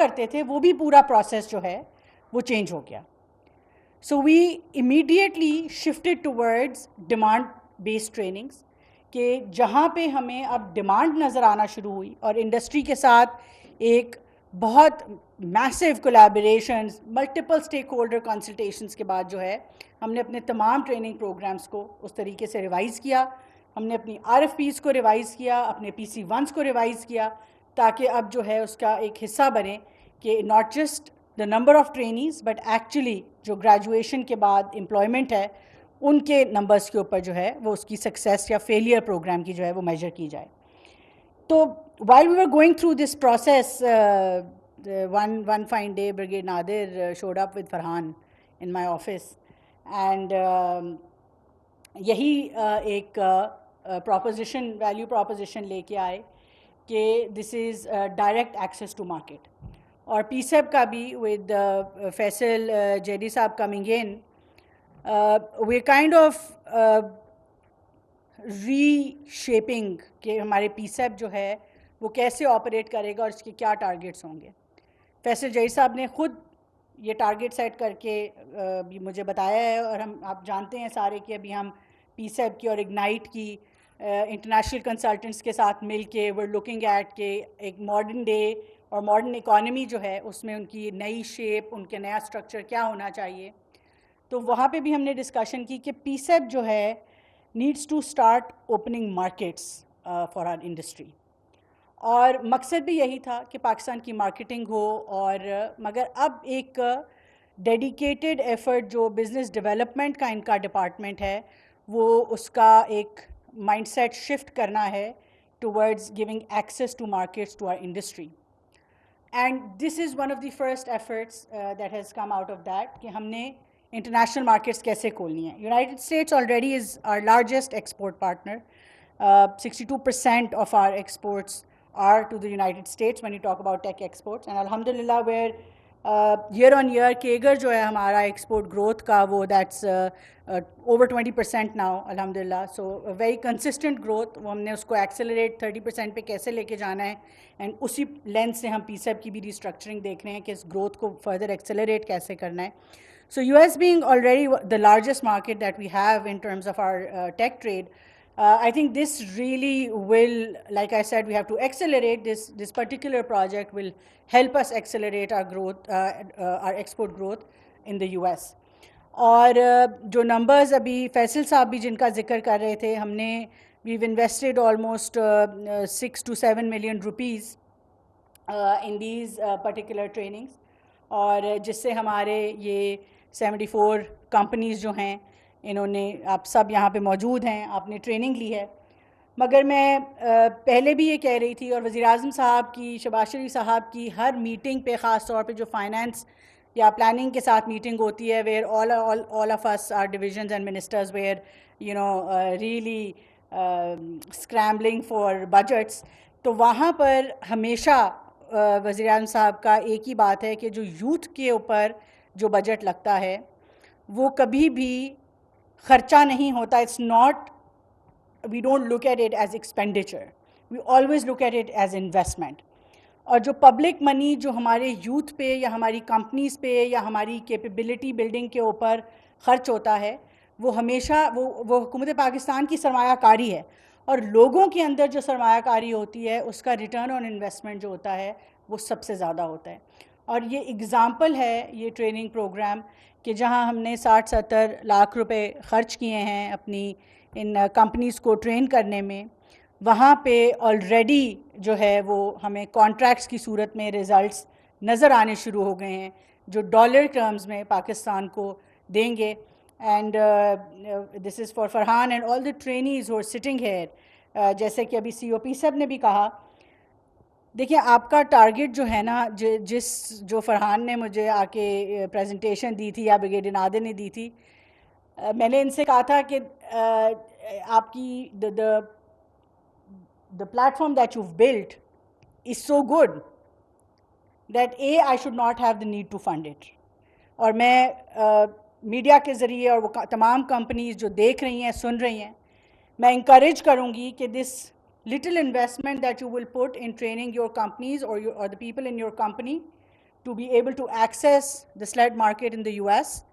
करते थे वो भी पूरा प्रोसेस जो है वो चेंज हो गया. So we immediately shifted towards demand based trainings कि जहाँ पे हमें अब डिमांड नज़र आना शुरू हुई और इंडस्ट्री के साथ एक बहुत massive collaborations, multiple stakeholder consultations के बाद जो है हमने अपने तमाम ट्रेनिंग प्रोग्राम्स को उस तरीके से रिवाइज़ किया. हमने अपनी RFPs को रिवाइज़ किया, अपने PC1s को रिवाइज़ किया, ताकि अब जो है उसका एक हिस्सा बने कि not just the number of trainees but actually जो ग्रेजुएशन के बाद एम्प्लॉयमेंट है उनके नंबर्स के ऊपर जो है वो उसकी सक्सेस या फेलियर प्रोग्राम की जो है वो मेजर की जाए. तो while we were going through this process, one fine day, Brigadier Nadir showed up with Farhan in my office, and यही एक proposition, value proposition लेके आए कि this is direct access to market. और PSEB का भी with Faisal Jedi साहब coming in, we're kind of reshaping कि हमारे PSEB जो है वो कैसे ऑपरेट करेगा और इसके क्या टारगेट्स होंगे. फैसल जई साहब ने ख़ुद ये टारगेट सेट करके भी मुझे बताया है, और हम आप जानते हैं सारे कि अभी हम PSEB की और इग्नाइट की इंटरनेशनल कंसल्टेंट्स के साथ मिल के वर लुकिंग एट के एक मॉडर्न डे और मॉडर्न इकॉनमी जो है उसमें उनकी नई शेप, उनके नया स्ट्रक्चर क्या होना चाहिए. तो वहाँ पे भी हमने डिस्कशन की कि PSEB जो है needs to start opening markets for our industry. और मकसद भी यही था कि पाकिस्तान की मार्केटिंग हो, और मगर अब एक डेडिकेटेड एफर्ट जो बिज़नेस डेवलपमेंट का इनका डिपार्टमेंट है वो उसका एक माइंडसेट शिफ्ट करना है towards giving access to markets to our industry. And this is one of the first efforts that has come out of that कि हमने इंटरनेशनल मार्केट्स कैसे खोलनी है. United States already is our largest export partner. 62% of our exports are to the United States when you talk about tech exports, and alhamdulillah where year on year CAGR जो है हमारा export growth का वो that's over 20% now alhamdulillah. So a very consistent growth. वो हमने उसको accelerate 30% पे कैसे लेके जाना है, and उसी लेंस से हम PSEB की भी restructuring देख रहे हैं कि इस growth को further accelerate कैसे करना है. So US being already the largest market that we have in terms of our tech trade, I think this really will, like I said, we have to accelerate this particular project will help us accelerate our growth, our export growth in the US. और जो numbers अभी फैसल साहब भी जिनका जिक्र कर रहे थे, हमने we've invested almost 6 to 7 million rupees in these particular trainings, और जिससे हमारे ये 74 कंपनीज़ जो हैं इन्होंने, आप सब यहाँ पे मौजूद हैं, आपने ट्रेनिंग ली है. मगर मैं पहले भी ये कह रही थी, और वज़ीर आज़म साहब की, शहबाज शरीफ साहब की हर मीटिंग पे ख़ास तौर पे जो फाइनेंस या प्लानिंग के साथ मीटिंग होती है, where all of us are divisions and ministers where you know really scrambling for budgets, तो वहाँ पर हमेशा वज़ीर आज़म साहब का एक ही बात है कि जो यूथ के ऊपर जो बजट लगता है वो कभी भी ख़र्चा नहीं होता. It's not, we don't look at it as expenditure, we always look at it as investment. और जो पब्लिक मनी जो हमारे यूथ पे या हमारी कंपनीज़ पे या हमारी कैपेबिलिटी बिल्डिंग के ऊपर ख़र्च होता है वो हमेशा वो हुकूमत पाकिस्तान की सरमायाकारी है, और लोगों के अंदर जो सरमायाकारी होती है उसका रिटर्न ऑन इन्वेस्टमेंट जो होता है वो सबसे ज़्यादा होता है. और ये एग्ज़ाम्पल है ये ट्रेनिंग प्रोग्राम कि जहाँ हमने 60-70 लाख रुपए ख़र्च किए हैं अपनी इन कंपनीज़ को ट्रेन करने में, वहाँ पे ऑलरेडी जो है वो हमें कॉन्ट्रैक्ट्स की सूरत में रिज़ल्ट्स नज़र आने शुरू हो गए हैं जो डॉलर टर्म्स में पाकिस्तान को देंगे. And this is for Farhan and all the trainees who are sitting here. जैसे कि अभी COP साहब ने भी कहा, देखिए आपका टारगेट जो है ना, जो फरहान ने मुझे आके प्रेजेंटेशन दी थी या ब्रिगेडियर नादिर ने दी थी, मैंने इनसे कहा था कि आपकी the platform that you built is so good that I should not have the need to fund it. और मैं मीडिया के ज़रिए और वो तमाम कंपनीज जो देख रही हैं, सुन रही हैं, मैं इंकरेज करूँगी कि this little investment that you will put in training your companies or the people in your company to be able to access the SLED market in the US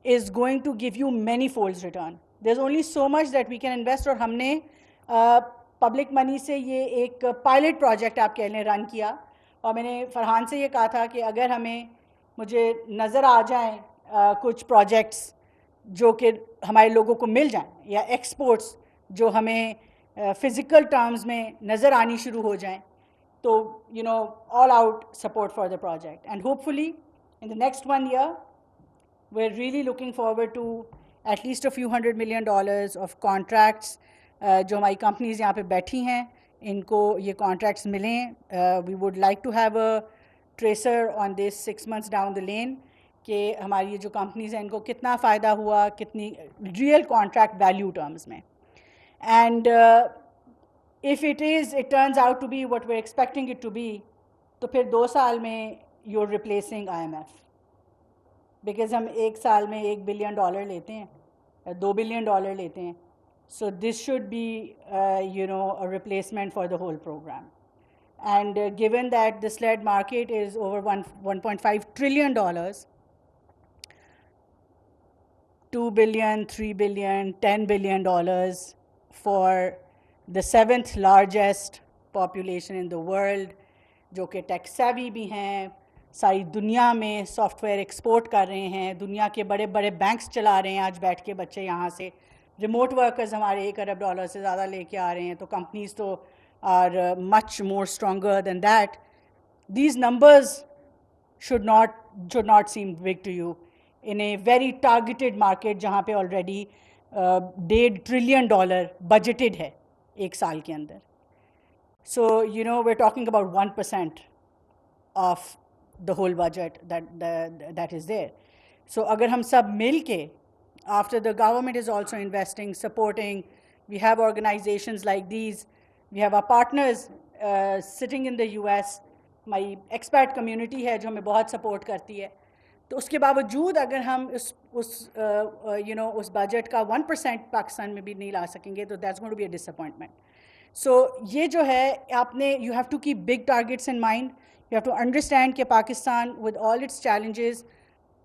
is going to give you many folds return. There's only so much that we can invest, और हमने public money से ये एक pilot project आप कह लें run किया, और मैंने फरहान से ये कहा था कि अगर हमें मुझे नज़र आ जाएं कुछ प्रोजेक्ट्स जो कि हमारे लोगों को मिल जाएं, या एक्सपोर्ट्स जो हमें फ़िज़िकल टर्म्स में नज़र आनी शुरू हो जाएं, तो you know, all out support for the project. And hopefully in the next 1 year we're really looking forward to at least a few $100 million of contracts. जो हमारी companies यहाँ पे बैठी हैं इनको ये contracts मिलें. We would like to have a tracer on this 6 months down the lane कि हमारी ये जो companies हैं इनको कितना फ़ायदा हुआ, कितनी real contract value terms में. And if it turns out to be what we're expecting it to be, तो फिर 2 साल में you're replacing IMF. Because हम 1 साल में $1 billion लेते हैं, $2 billion लेते हैं. So this should be, you know, a replacement for the whole program. And given that the SLED market is over $1.5 trillion, $2 billion, $3 billion, $10 billion for the 7th largest population in the world, जो कि tech savvy भी हैं, सारी दुनिया में software export कर रहे हैं, दुनिया के बड़े बड़े बैंक्स चला रहे हैं आज बैठ के बच्चे यहाँ से, रिमोट वर्कर्स हमारे $1 अरब से ज़्यादा लेके आ रहे हैं, तो कंपनीज तो are much more stronger than that. These numbers should not seem big to you in a very targeted market जहाँ पे already $1.5 trillion budgeted है एक साल के अंदर. So you know we're talking about 1% of the whole budget that is there. So अगर हम सब मिल के, after the government is also investing, supporting, we have organizations like these, we have our partners sitting in the US, हमारी expat community है जो हमें बहुत support करती है, तो उसके बावजूद अगर हम उस budget का 1% पाकिस्तान में भी नहीं ला सकेंगे तो that's going to be a disappointment. So ये जो है आपने, you have to keep big targets in mind. You have to understand कि Pakistan with all its challenges,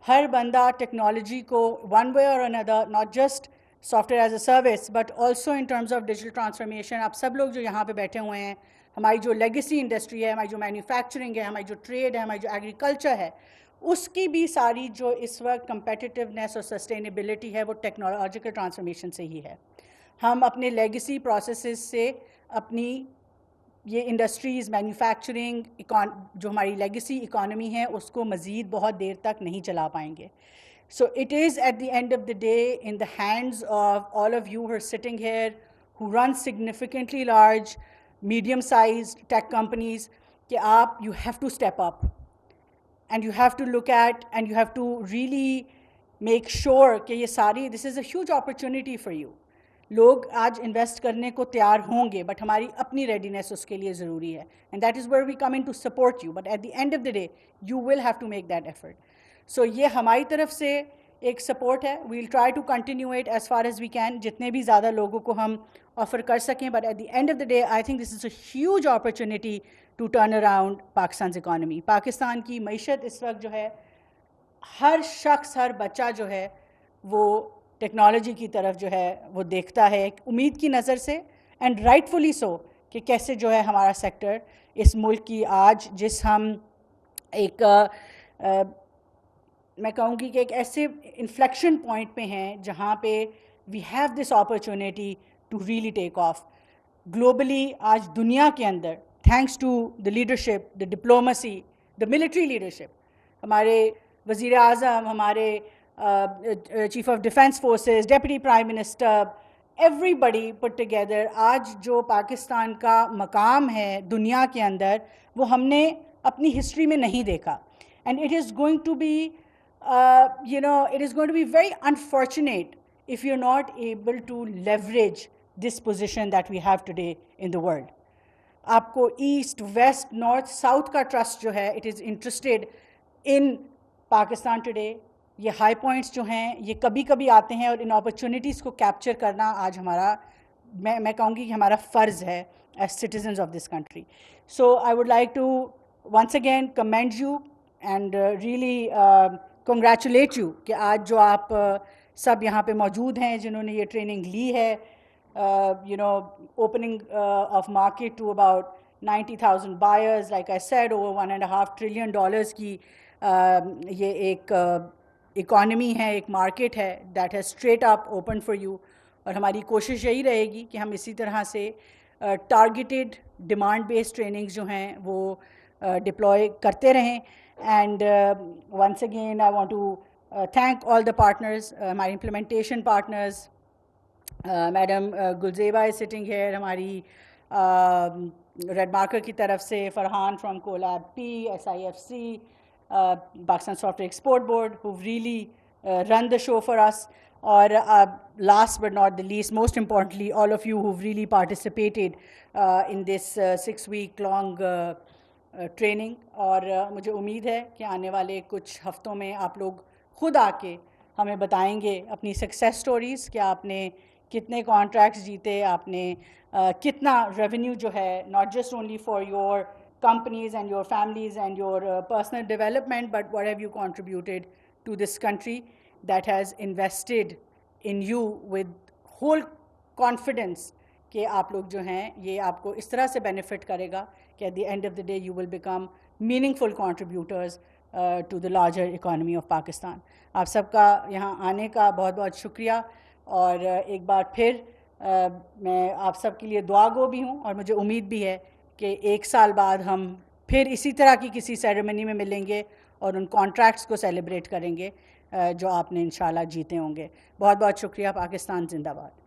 हर बंदा technology को one way or another, not just software as a service, but also in terms of digital transformation. आप सब लोग जो यहाँ पे बैठे हुए हैं, हमारी जो legacy industry है, हमारी जो manufacturing है, हमारी जो trade है, हमारी जो agriculture है, उसकी भी सारी जो इस वक्त competitiveness और sustainability है वो technological transformation से ही है. हम अपने legacy processes से अपनी ये इंडस्ट्रीज़, मैन्युफैक्चरिंग, जो हमारी लेगेसी इकोनॉमी है उसको मज़ीद बहुत देर तक नहीं चला पाएंगे. So it is at the end of the day in the hands of all of you who are sitting here who run significantly large medium size tech companies कि आप you have to step up and you have to look at and you have to really make sure कि ये सारी, this is a huge opportunity for you. लोग आज invest करने को तैयार होंगे, बट हमारी अपनी रेडीनेस उसके लिए ज़रूरी है. And that is where we come in to support you, but at the end of the day you will have to make that effort. So ये हमारी तरफ से एक सपोर्ट है. We will try to continue it as far as we can, जितने भी ज़्यादा लोगों को हम ऑफ़र कर सकें. But at the end of the day I think this is a huge opportunity to turn around Pakistan economy. Pakistan की मईशत इस वक्त जो है, हर शख्स, हर बच्चा जो है वो टेक्नोलॉजी की तरफ जो है वो देखता है एक उम्मीद की नज़र से, एंड राइटफुली सो, कि कैसे जो है हमारा सेक्टर इस मुल्क की आज जिस हम एक मैं कहूँगी कि एक ऐसे इन्फ्लेक्शन पॉइंट पे हैं जहाँ पे we have this opportunity to really take off globally. आज दुनिया के अंदर thanks to the leadership, the diplomacy, the military leadership, हमारे वज़ीर आज़म, हमारे Chief of Defense Forces, Deputy Prime Minister, everybody put together, आज जो पाकिस्तान का मकाम है दुनिया के अंदर वो हमने अपनी हिस्ट्री में नहीं देखा. And it is going to be, it is going to be very unfortunate if you're not able to leverage this position that we have today in the world. आपको ईस्ट, वेस्ट, नॉर्थ, साउथ का trust जो है, it is interested in Pakistan today. ये high points जो हैं ये कभी कभी आते हैं, और इन अपॉर्चुनिटीज़ को कैप्चर करना आज हमारा, मैं कहूँगी कि हमारा फ़र्ज़ है as citizens of this country. So I would like to once again commend you and really congratulate you कि आज जो आप सब यहाँ पे मौजूद हैं जिन्होंने ये ट्रेनिंग ली है, you know, opening of market to about 90,000 buyers, like I said, over $1.5 trillion की ये एक इकॉनमी है, एक मार्केट है that has straight up opened for you. और हमारी कोशिश यही रहेगी कि हम इसी तरह से टारगेटेड डिमांड बेस्ड ट्रेनिंग्स जो हैं वो डिप्लॉय करते रहें. And once again I want to thank all the partners, हमारे implementation partners. Madam Gulzeba is sitting here, हमारी रेड मार्कर की तरफ से, Farhan from Colab P, SIFC, Pakistan software export board, who really run the show for us. Or last but not the least, most importantly, all of you who've really participated in this 6-week long training. और मुझे उम्मीद है कि आने वाले कुछ हफ्तों में आप लोग खुद आके हमें बताएंगे अपनी सक्सेस स्टोरीज़ कि आपने कितने कॉन्ट्रैक्ट्स जीते, आपने कितना रेवेन्यू जो है, not just only for your companies and your families and your personal development, but what have you contributed to this country that has invested in you with whole confidence कि आप लोग जो हैं ये आपको इस तरह से benefit करेगा कि at the end of the day you will become meaningful contributors to the larger economy of Pakistan. आप सबका यहाँ आने का बहुत बहुत शुक्रिया. और एक बार फिर मैं आप सब के लिए दुआ गो भी हूँ और मुझे उम्मीद भी है कि 1 साल बाद हम फिर इसी तरह की किसी सेरेमनी में मिलेंगे और उन कॉन्ट्रैक्ट्स को सेलिब्रेट करेंगे जो आपने इंशाल्लाह जीते होंगे. बहुत बहुत शुक्रिया. पाकिस्तान जिंदाबाद.